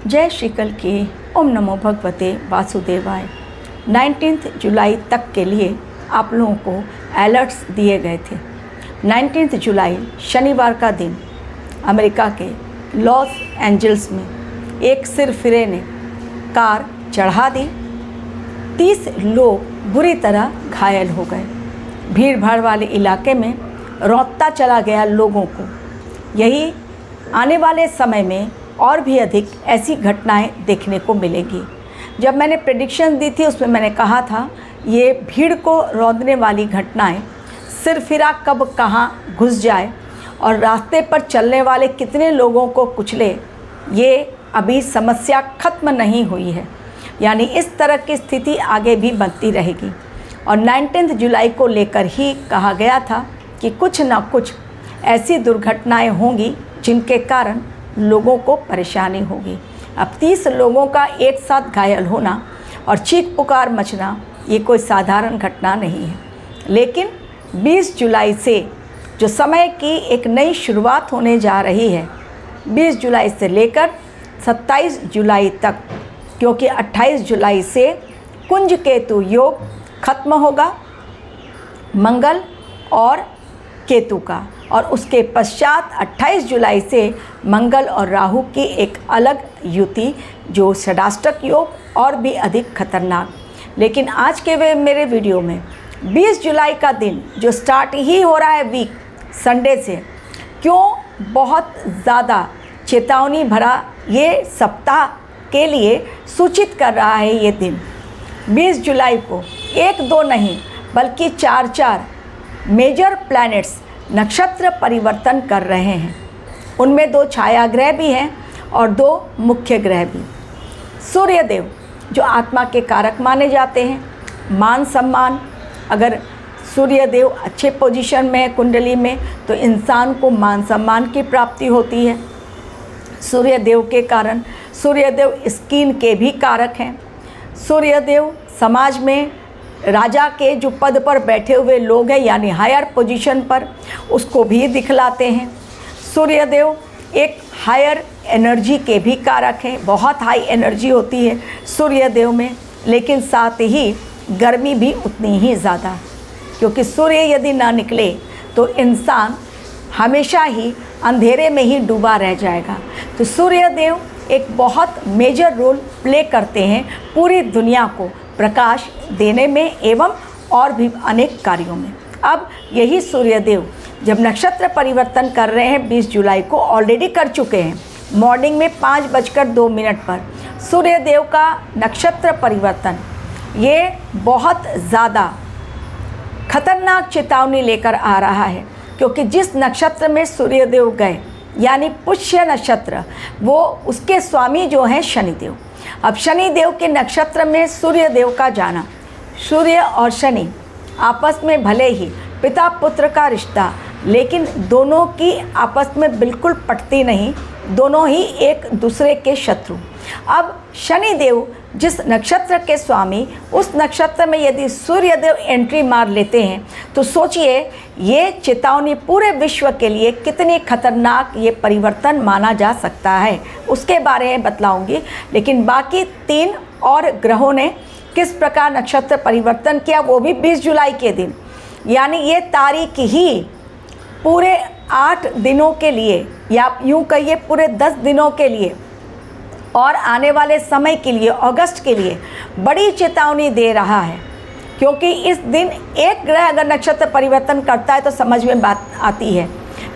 जय श्री कल की ओम नमो भगवते वासुदेवाय। 19 जुलाई तक के लिए आप लोगों को अलर्ट्स दिए गए थे। 19 जुलाई शनिवार का दिन अमेरिका के लॉस एंजल्स में एक सिरफिरे ने कार चढ़ा दी। 30 लोग बुरी तरह घायल हो गए। भीड़ भाड़ वाले इलाके में रौंदता चला गया लोगों को। यही आने वाले समय में और भी अधिक ऐसी घटनाएं देखने को मिलेंगी। जब मैंने प्रेडिक्शन दी थी उसमें मैंने कहा था ये भीड़ को रौंदने वाली घटनाएं सिरफिरा कब कहाँ घुस जाए और रास्ते पर चलने वाले कितने लोगों को कुचले, ये अभी समस्या ख़त्म नहीं हुई है। यानी इस तरह की स्थिति आगे भी बनती रहेगी। और 19 जुलाई को लेकर ही कहा गया था कि कुछ ना कुछ ऐसी दुर्घटनाएं होंगी जिनके कारण लोगों को परेशानी होगी। अब 30 लोगों का एक साथ घायल होना और चीख पुकार मचना ये कोई साधारण घटना नहीं है। लेकिन 20 जुलाई से जो समय की एक नई शुरुआत होने जा रही है, 20 जुलाई से लेकर 27 जुलाई तक, क्योंकि 28 जुलाई से कुंज केतु योग खत्म होगा, मंगल और केतु का, और उसके पश्चात 28 जुलाई से मंगल और राहु की एक अलग युति जो षडाष्टक योग और भी अधिक खतरनाक। लेकिन आज के मेरे वीडियो में 20 जुलाई का दिन जो स्टार्ट ही हो रहा है वीक संडे से, क्यों बहुत ज़्यादा चेतावनी भरा ये सप्ताह के लिए सूचित कर रहा है। ये दिन 20 जुलाई को 1-2 नहीं बल्कि 4-4 मेजर प्लैनेट्स नक्षत्र परिवर्तन कर रहे हैं। उनमें 2 छाया ग्रह भी हैं और 2 मुख्य ग्रह भी। सूर्यदेव जो आत्मा के कारक माने जाते हैं, मान सम्मान, अगर सूर्यदेव अच्छे पोजीशन में है कुंडली में तो इंसान को मान सम्मान की प्राप्ति होती है। सूर्यदेव के कारण सूर्यदेव स्किन के भी कारक हैं। सूर्यदेव समाज में राजा के जो पद पर बैठे हुए लोग हैं यानी हायर पोजीशन पर, उसको भी दिखलाते हैं। सूर्यदेव एक हायर एनर्जी के भी कारक हैं। बहुत हाई एनर्जी होती है सूर्यदेव में, लेकिन साथ ही गर्मी भी उतनी ही ज़्यादा, क्योंकि सूर्य यदि ना निकले तो इंसान हमेशा ही अंधेरे में ही डूबा रह जाएगा। तो सूर्यदेव एक बहुत मेजर रोल प्ले करते हैं पूरी दुनिया को प्रकाश देने में एवं और भी अनेक कार्यों में। अब यही सूर्यदेव जब नक्षत्र परिवर्तन कर रहे हैं 20 जुलाई को, ऑलरेडी कर चुके हैं। मॉर्निंग में 5:02 पर सूर्यदेव का नक्षत्र परिवर्तन ये बहुत ज़्यादा खतरनाक चेतावनी लेकर आ रहा है, क्योंकि जिस नक्षत्र में सूर्यदेव गए यानी पुष्य नक्षत्र, वो उसके स्वामी जो हैं शनिदेव। अब शनिदेव के नक्षत्र में सूर्यदेव का जाना, सूर्य और शनि आपस में भले ही पिता पुत्र का रिश्ता, लेकिन दोनों की आपस में बिल्कुल पटती नहीं, दोनों ही एक दूसरे के शत्रु। अब शनिदेव जिस नक्षत्र के स्वामी, उस नक्षत्र में यदि सूर्यदेव एंट्री मार लेते हैं तो सोचिए ये चेतावनी पूरे विश्व के लिए कितनी खतरनाक ये परिवर्तन माना जा सकता है, उसके बारे में बतलाऊंगी। लेकिन बाकी 3 और ग्रहों ने किस प्रकार नक्षत्र परिवर्तन किया, वो भी 20 जुलाई के दिन, यानी ये तारीख ही पूरे 8 दिनों के लिए या यूँ कहिए पूरे 10 दिनों के लिए और आने वाले समय के लिए, अगस्त के लिए बड़ी चेतावनी दे रहा है। क्योंकि इस दिन एक ग्रह अगर नक्षत्र परिवर्तन करता है तो समझ में बात आती है,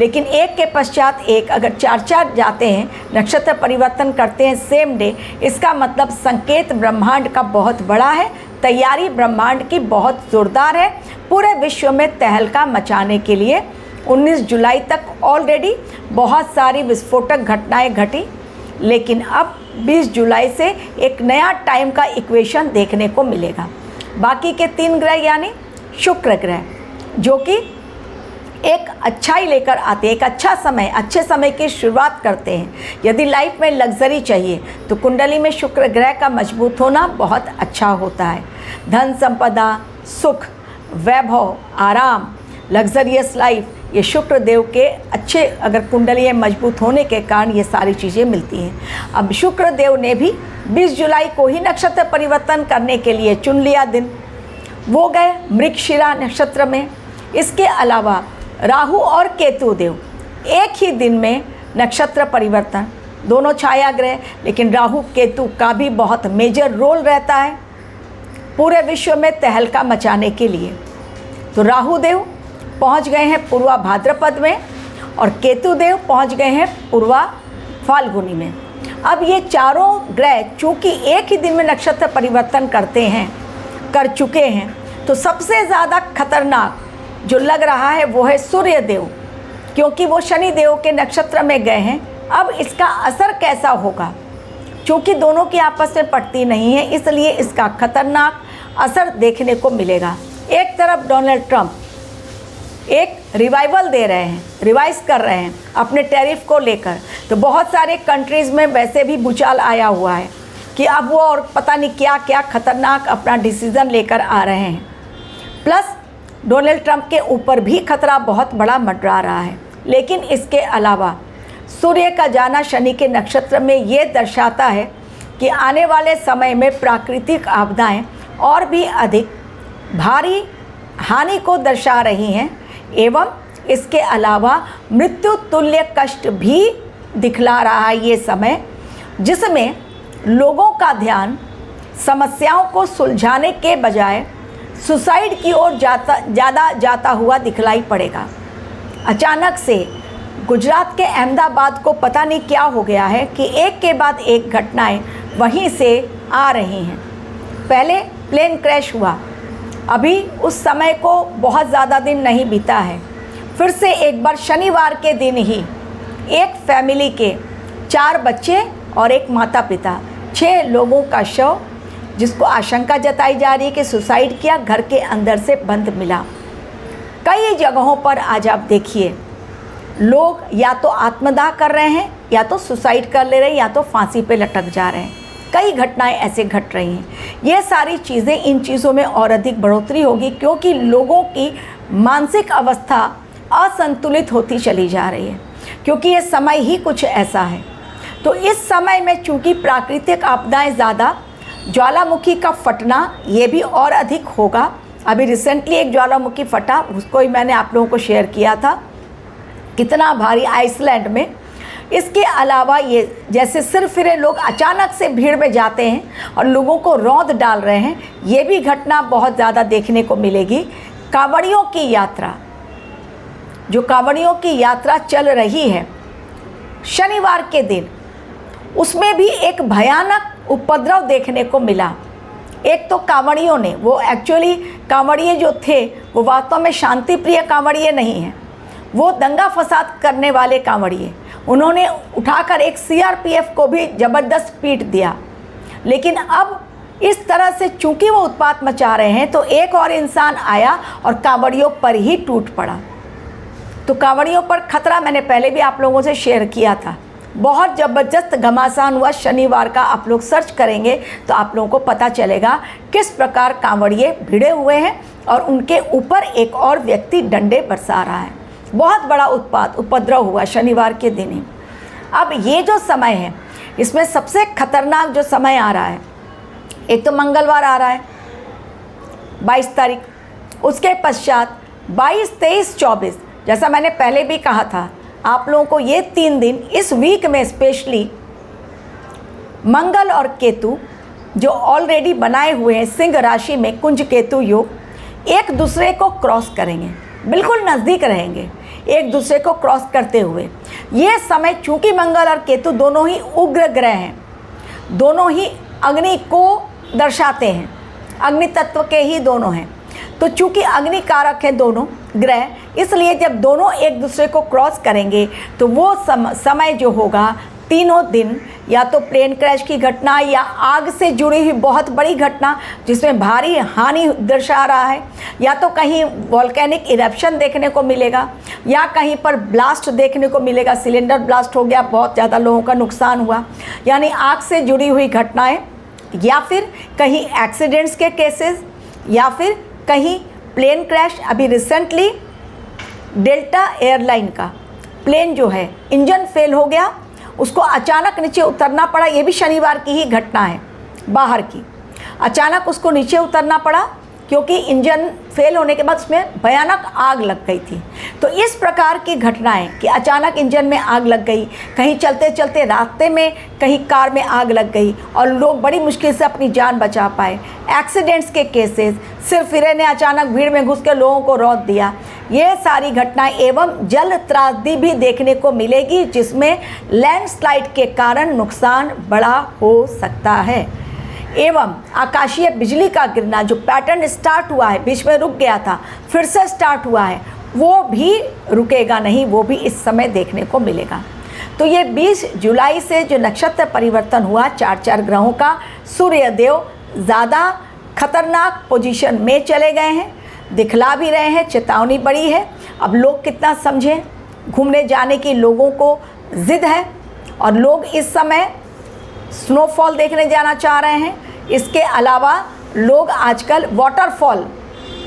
लेकिन एक के पश्चात एक अगर 4-4 जाते हैं, नक्षत्र परिवर्तन करते हैं सेम डे, इसका मतलब संकेत ब्रह्मांड का बहुत बड़ा है, तैयारी ब्रह्मांड की बहुत ज़ोरदार है पूरे विश्व में तहलका मचाने के लिए। 19 जुलाई तक ऑलरेडी बहुत सारी विस्फोटक घटनाएँ घटी, लेकिन अब 20 जुलाई से एक नया टाइम का इक्वेशन देखने को मिलेगा। बाकी के 3 ग्रह यानी शुक्र ग्रह जो कि एक अच्छाई लेकर आते हैं, एक अच्छा समय, अच्छे समय की शुरुआत करते हैं। यदि लाइफ में लग्जरी चाहिए तो कुंडली में शुक्र ग्रह का मजबूत होना बहुत अच्छा होता है। धन संपदा, सुख, वैभव, आराम, लग्जरियस लाइफ, ये शुक्र देव के अच्छे अगर कुंडली मजबूत होने के कारण ये सारी चीज़ें मिलती हैं। अब शुक्र देव ने भी 20 जुलाई को ही नक्षत्र परिवर्तन करने के लिए चुन लिया दिन, वो गए मृगशिरा नक्षत्र में। इसके अलावा राहु और केतु देव एक ही दिन में नक्षत्र परिवर्तन, दोनों छाया ग्रह, लेकिन राहु केतु का भी बहुत मेजर रोल रहता है पूरे विश्व में तहलका मचाने के लिए। तो राहु देव पहुंच गए हैं पूर्वा भाद्रपद में और केतु देव पहुंच गए हैं पूर्वा फाल्गुनी में। अब ये चारों ग्रह चूँकि एक ही दिन में नक्षत्र परिवर्तन कर चुके हैं, तो सबसे ज़्यादा खतरनाक जो लग रहा है वो है सूर्य देव, क्योंकि वो शनि देव के नक्षत्र में गए हैं। अब इसका असर कैसा होगा, क्योंकि दोनों की आपस में पड़ती नहीं है, इसलिए इसका खतरनाक असर देखने को मिलेगा। एक तरफ डोनाल्ड ट्रंप एक रिवाइवल दे रहे हैं, रिवाइज कर रहे हैं अपने टैरिफ को लेकर, तो बहुत सारे कंट्रीज़ में वैसे भी भूचाल आया हुआ है कि अब वो और पता नहीं क्या क्या खतरनाक अपना डिसीज़न लेकर आ रहे हैं। प्लस डोनाल्ड ट्रंप के ऊपर भी खतरा बहुत बड़ा मंडरा रहा है। लेकिन इसके अलावा सूर्य का जाना शनि के नक्षत्र में ये दर्शाता है कि आने वाले समय में प्राकृतिक आपदाएं और भी अधिक भारी हानि को दर्शा रही हैं, एवं इसके अलावा मृत्यु तुल्य कष्ट भी दिखला रहा है ये समय, जिसमें लोगों का ध्यान समस्याओं को सुलझाने के बजाय सुसाइड की ओर ज़्यादा जाता हुआ दिखलाई पड़ेगा। अचानक से गुजरात के अहमदाबाद को पता नहीं क्या हो गया है कि एक के बाद एक घटनाएं वहीं से आ रही हैं। पहले प्लेन क्रैश हुआ, अभी उस समय को बहुत ज़्यादा दिन नहीं बीता है, फिर से एक बार शनिवार के दिन ही एक फैमिली के 4 बच्चे और एक माता पिता 6 लोगों का शव, जिसको आशंका जताई जा रही है कि सुसाइड किया, घर के अंदर से बंद मिला। कई जगहों पर आज आप देखिए लोग या तो आत्मदाह कर रहे हैं, या तो सुसाइड कर ले रहे हैं, या तो फांसी पे लटक जा रहे हैं। कई घटनाएं ऐसे घट रही हैं। ये सारी चीज़ें, इन चीज़ों में और अधिक बढ़ोतरी होगी, क्योंकि लोगों की मानसिक अवस्था असंतुलित होती चली जा रही है, क्योंकि ये समय ही कुछ ऐसा है। तो इस समय में चूँकि प्राकृतिक आपदाएं ज़्यादा, ज्वालामुखी का फटना ये भी और अधिक होगा। अभी रिसेंटली एक ज्वालामुखी फटा, उसको ही मैंने आप लोगों को शेयर किया था, कितना भारी आइसलैंड में। इसके अलावा ये जैसे सिरफिरे लोग अचानक से भीड़ में जाते हैं और लोगों को रौंद डाल रहे हैं, ये भी घटना बहुत ज़्यादा देखने को मिलेगी। कांवड़ियों की यात्रा, जो कांवड़ियों की यात्रा चल रही है शनिवार के दिन, उसमें भी एक भयानक उपद्रव देखने को मिला। एक तो कांवड़ियों ने, वो एक्चुअली कांवड़िए जो थे वो वास्तव में शांति प्रिय कांवड़िए नहीं हैं, वो दंगा फसाद करने वाले कांवड़िए। उन्होंने उठाकर एक सीआरपीएफ को भी ज़बरदस्त पीट दिया। लेकिन अब इस तरह से चूंकि वो उत्पात मचा रहे हैं, तो एक और इंसान आया और कांवड़ियों पर ही टूट पड़ा। तो कांवड़ियों पर खतरा मैंने पहले भी आप लोगों से शेयर किया था। बहुत ज़बरदस्त घमासान हुआ शनिवार का। आप लोग सर्च करेंगे तो आप लोगों को पता चलेगा किस प्रकार कांवड़िए भिड़े हुए हैं और उनके ऊपर एक और व्यक्ति डंडे बरसा रहा है। बहुत बड़ा उपद्रव हुआ शनिवार के दिन ही। अब ये जो समय है, इसमें सबसे खतरनाक जो समय आ रहा है, एक तो मंगलवार आ रहा है 22 तारीख, उसके पश्चात 22, 23, 24, जैसा मैंने पहले भी कहा था आप लोगों को, ये 3 दिन इस वीक में स्पेशली मंगल और केतु जो ऑलरेडी बनाए हुए हैं सिंह राशि में कुंज केतु योग, एक दूसरे को क्रॉस करेंगे, बिल्कुल नज़दीक रहेंगे एक दूसरे को क्रॉस करते हुए। ये समय चूँकि मंगल और केतु दोनों ही उग्र ग्रह हैं, दोनों ही अग्नि को दर्शाते हैं, अग्नि तत्व के ही दोनों हैं, तो चूँकि अग्नि कारक हैं दोनों ग्रह, इसलिए जब दोनों एक दूसरे को क्रॉस करेंगे तो वो समय जो होगा, तीनों दिन या तो प्लेन क्रैश की घटना या आग से जुड़ी हुई बहुत बड़ी घटना जिसमें भारी हानि दर्शा रहा है, या तो कहीं वॉल्केनिक इरप्शन देखने को मिलेगा, या कहीं पर ब्लास्ट देखने को मिलेगा, सिलेंडर ब्लास्ट हो गया, बहुत ज़्यादा लोगों का नुकसान हुआ, यानी आग से जुड़ी हुई घटनाएं, या फिर कहीं एक्सीडेंट्स के केसेस, या फिर कहीं प्लेन क्रैश। अभी रिसेंटली डेल्टा एयरलाइन का प्लेन जो है इंजन फेल हो गया, उसको अचानक नीचे उतरना पड़ा। ये भी शनिवार की ही घटना है, बाहर की। अचानक उसको नीचे उतरना पड़ा क्योंकि इंजन फेल होने के बाद उसमें भयानक आग लग गई थी। तो इस प्रकार की घटनाएं कि अचानक इंजन में आग लग गई, कहीं चलते चलते रास्ते में कहीं कार में आग लग गई और लोग बड़ी मुश्किल से अपनी जान बचा पाए। एक्सीडेंट्स के केसेस, सिरफिरे ने अचानक भीड़ में घुस के लोगों को रौंद दिया, ये सारी घटनाएं एवं जल त्रासदी भी देखने को मिलेगी, जिसमें लैंडस्लाइड के कारण नुकसान बड़ा हो सकता है। एवं आकाशीय बिजली का गिरना, जो पैटर्न स्टार्ट हुआ है, बीच में रुक गया था, फिर से स्टार्ट हुआ है, वो भी रुकेगा नहीं, वो भी इस समय देखने को मिलेगा। तो ये 20 जुलाई से जो नक्षत्र परिवर्तन हुआ 4 ग्रहों का, सूर्यदेव ज़्यादा खतरनाक पोजीशन में चले गए हैं, दिखला भी रहे हैं, चेतावनी बड़ी है। अब लोग कितना समझें, घूमने जाने की लोगों को ज़िद है और लोग इस समय स्नोफॉल देखने जाना चाह रहे हैं। इसके अलावा लोग आजकल वाटरफॉल,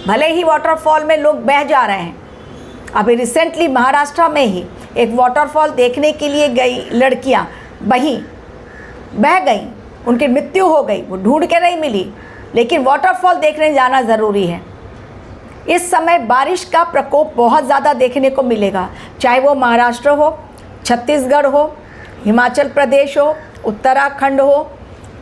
भले ही वाटरफॉल में लोग बह जा रहे हैं। अभी रिसेंटली महाराष्ट्र में ही एक वाटरफॉल देखने के लिए गई लड़कियां बह गई, उनकी मृत्यु हो गई, वो ढूंढ के नहीं मिली, लेकिन वाटरफॉल देखने जाना ज़रूरी है। इस समय बारिश का प्रकोप बहुत ज़्यादा देखने को मिलेगा, चाहे वो महाराष्ट्र हो, छत्तीसगढ़ हो, हिमाचल प्रदेश हो, उत्तराखंड हो,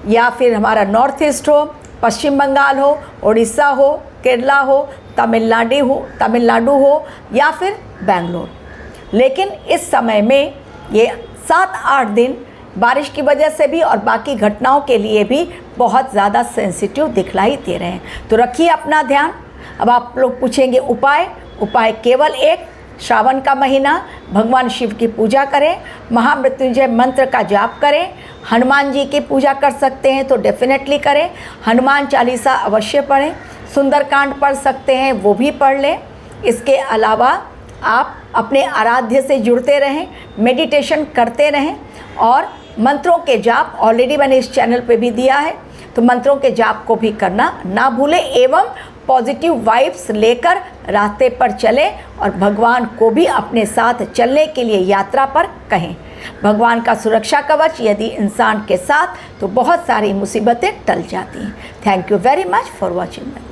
या फिर हमारा नॉर्थ ईस्ट हो, पश्चिम बंगाल हो, उड़ीसा हो, केरला हो, तमिलनाडु हो या फिर बेंगलोर। लेकिन इस समय में ये 7-8 दिन बारिश की वजह से भी और बाकी घटनाओं के लिए भी बहुत ज़्यादा सेंसिटिव दिखलाई दे रहे हैं। तो रखिए अपना ध्यान। अब आप लोग पूछेंगे उपाय केवल एक, श्रावण का महीना, भगवान शिव की पूजा करें, महामृत्युंजय मंत्र का जाप करें, हनुमान जी की पूजा कर सकते हैं तो डेफिनेटली करें, हनुमान चालीसा अवश्य पढ़ें, सुंदरकांड पढ़ सकते हैं वो भी पढ़ लें। इसके अलावा आप अपने आराध्य से जुड़ते रहें, मेडिटेशन करते रहें और मंत्रों के जाप ऑलरेडी मैंने इस चैनल पे भी दिया है, तो मंत्रों के जाप को भी करना ना भूलें एवं पॉजिटिव वाइब्स लेकर रास्ते पर चले और भगवान को भी अपने साथ चलने के लिए यात्रा पर कहें। भगवान का सुरक्षा कवच यदि इंसान के साथ, तो बहुत सारी मुसीबतें टल जाती हैं। Thank you very much for watching.